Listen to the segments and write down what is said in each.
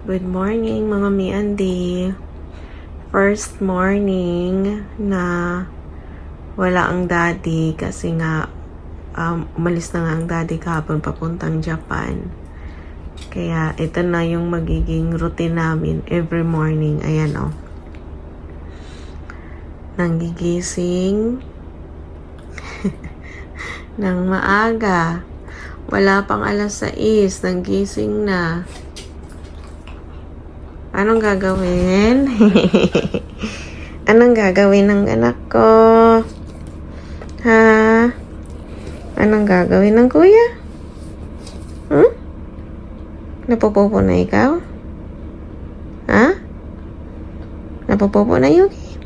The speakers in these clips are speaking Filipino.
Good morning mga mi-andi. First morning na wala ang daddy kasi nga umalis na nga ang daddy kahapon papuntang Japan. Kaya ito na yung magiging routine namin every morning. Ayan o. Nanggigising ng maaga. Wala pang alas 6. Nanggising na. Anong gagawin? Anong gagawin ng anak ko? Ha? Anong gagawin ng kuya? Napopopo na ikaw? Ha? Napopopo na Yuki?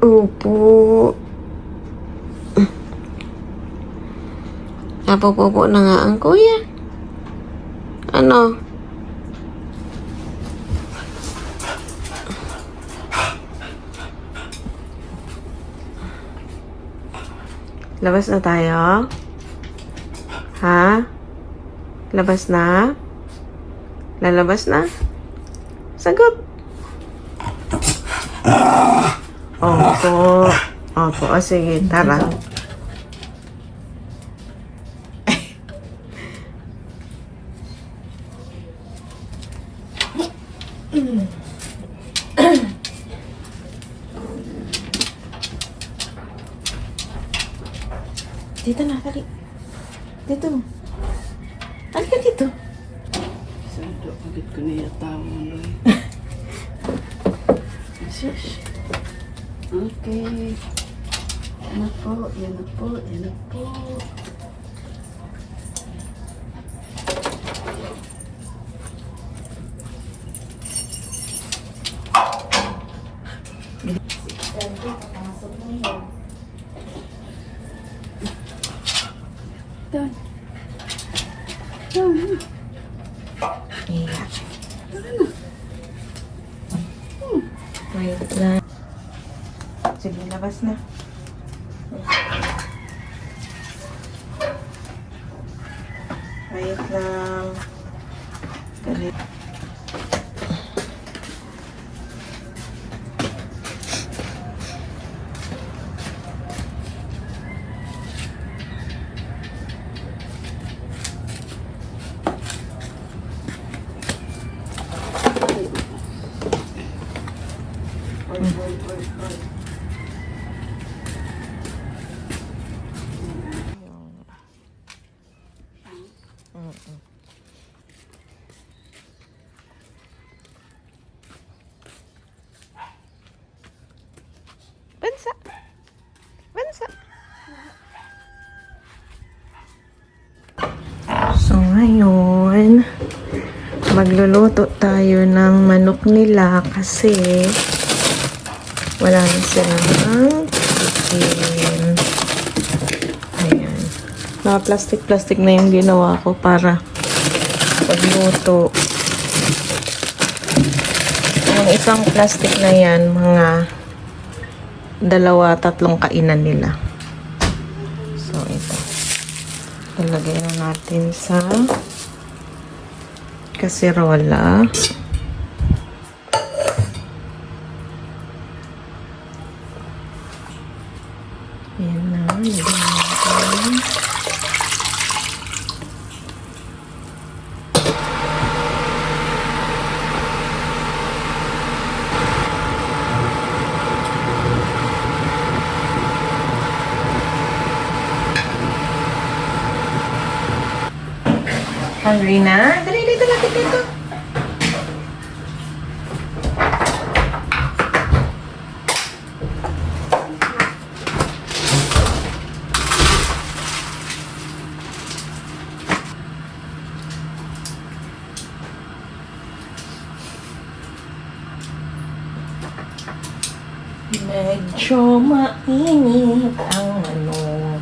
Opo. Napopopo na nga ang kuya. Ano? Labas na tayo? Ha? Labas na? Lalabas na? Sagot! Opo. Opo. O sige, tara. Dito na, dali. Dito. Halika dito. Sado, agad ko na yatawa mo. Sus. Okay. Yan na po, yan na po, yan na po. Doon. Doon. Iya. Wait lang. Sige, labas na. Wait lang. Dali. Bansa. Bansa. So ngayon, magluluto tayo ng manok nila kasi wala na silang chicken. Ayan. Mga plastic na yung ginawa ko para pagluto. Yung isang plastic na yan, mga 2-3 kainan nila. So, ito. Ilagay na natin sa kasirola. Ayan na. Ilagay natin. Hungry na? Dali, dito natin dito. Medyo mainit ang manok.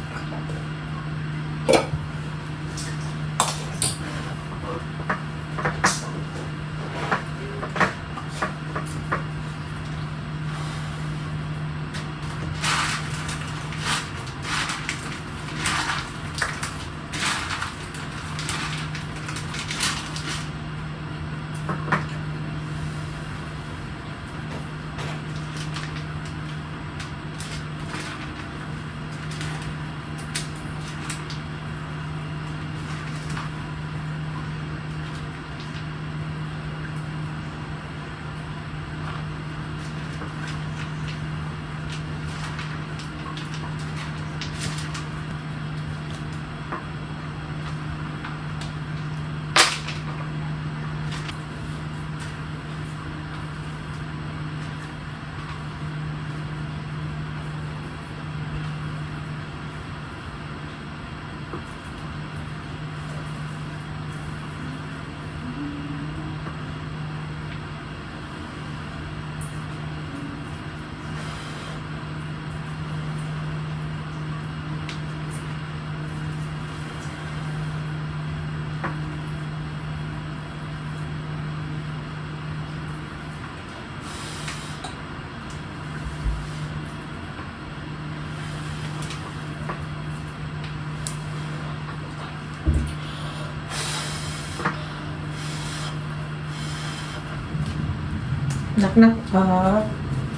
Nak ka.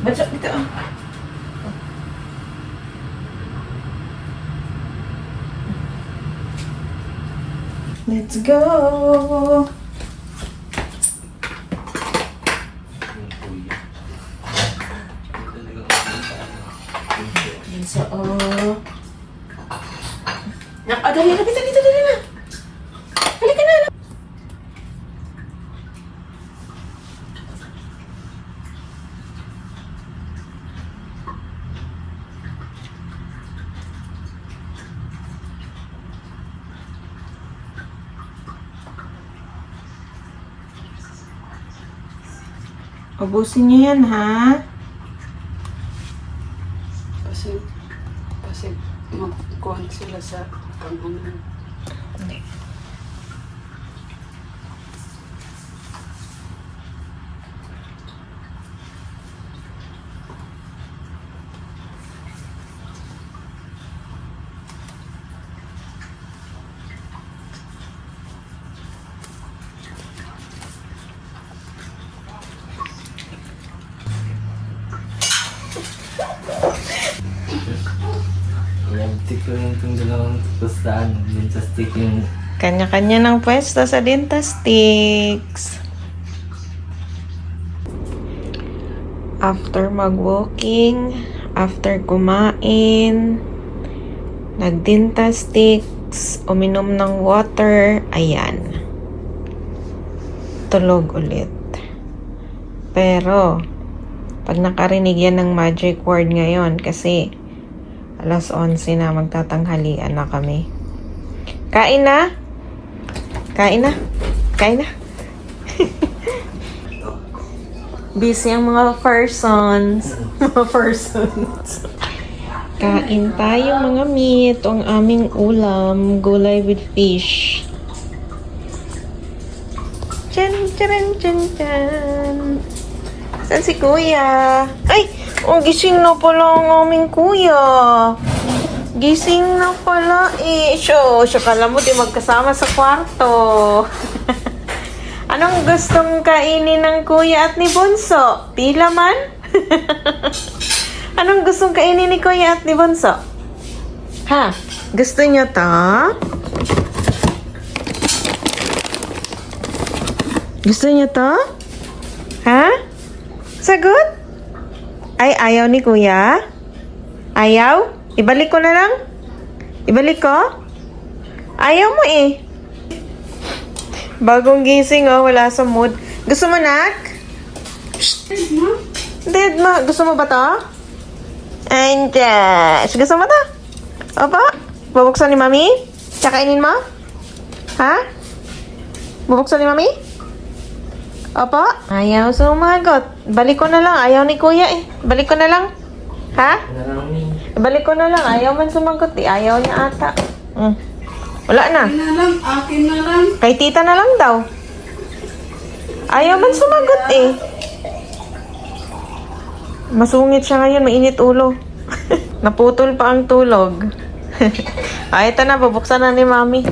Ba't siya dito? Let's go! Yan sa dali na, dali na! Halika na! Ubusin niyo yan, ha? Kasi magkuhan sila sa pang-ano. Hindi. Nag-stick ko rin itong dalawang tostaan. Yun sa stick yung... Kanya-kanya ng pwesto sa Dentastics. After mag-walking, after kumain, nag-Dentastics, uminom ng water, ayan. Tulog ulit. Pero, pag nakarinig yan ng magic word ngayon, kasi alas 11 na, magtatanghalian na kami. Kain na? Kain na? Kain na? Busy ang mga persons. Mga persons. Kain tayo mga meat. Ang aming ulam, gulay with fish. Chan, chan, chan, chan. Saan si kuya? Ay! Oh, gising na pala ang aming kuya. Gising na pala eh. Siya kala mo di magkasama sa kwarto. Anong gustong kainin ng kuya at ni Bunso? Pila man? Anong gustong kainin ni kuya at ni Bunso? Ha? Gusto niyo to? Gusto niyo to? Ha? Sagot? Ay, ayaw ni kuya? Ayaw? Ibalik ko na lang? Ibalik ko? Ayaw mo eh. Bagong gising oh, wala sa mood. Gusto mo, nak? Dead ma. Gusto mo ba to? Andiyan. Gusto mo to? Opo? Bubuksan ni mami? Kakainin mo? Ha? Bubuksan ni mami? Opo? Ayaw sumagot. Balik ko na lang. Ayaw ni kuya eh. Balik ko na lang. Ha? Balik ko na lang. Ayaw man sumagot eh. Ayaw niya ata. Wala na. Akin na lang. Kay tita na lang daw. Ayaw man sumagot eh. Masungit siya ngayon. Mainit ulo. Naputol pa ang tulog. Ay, ito na. Bubuksan na ni mami.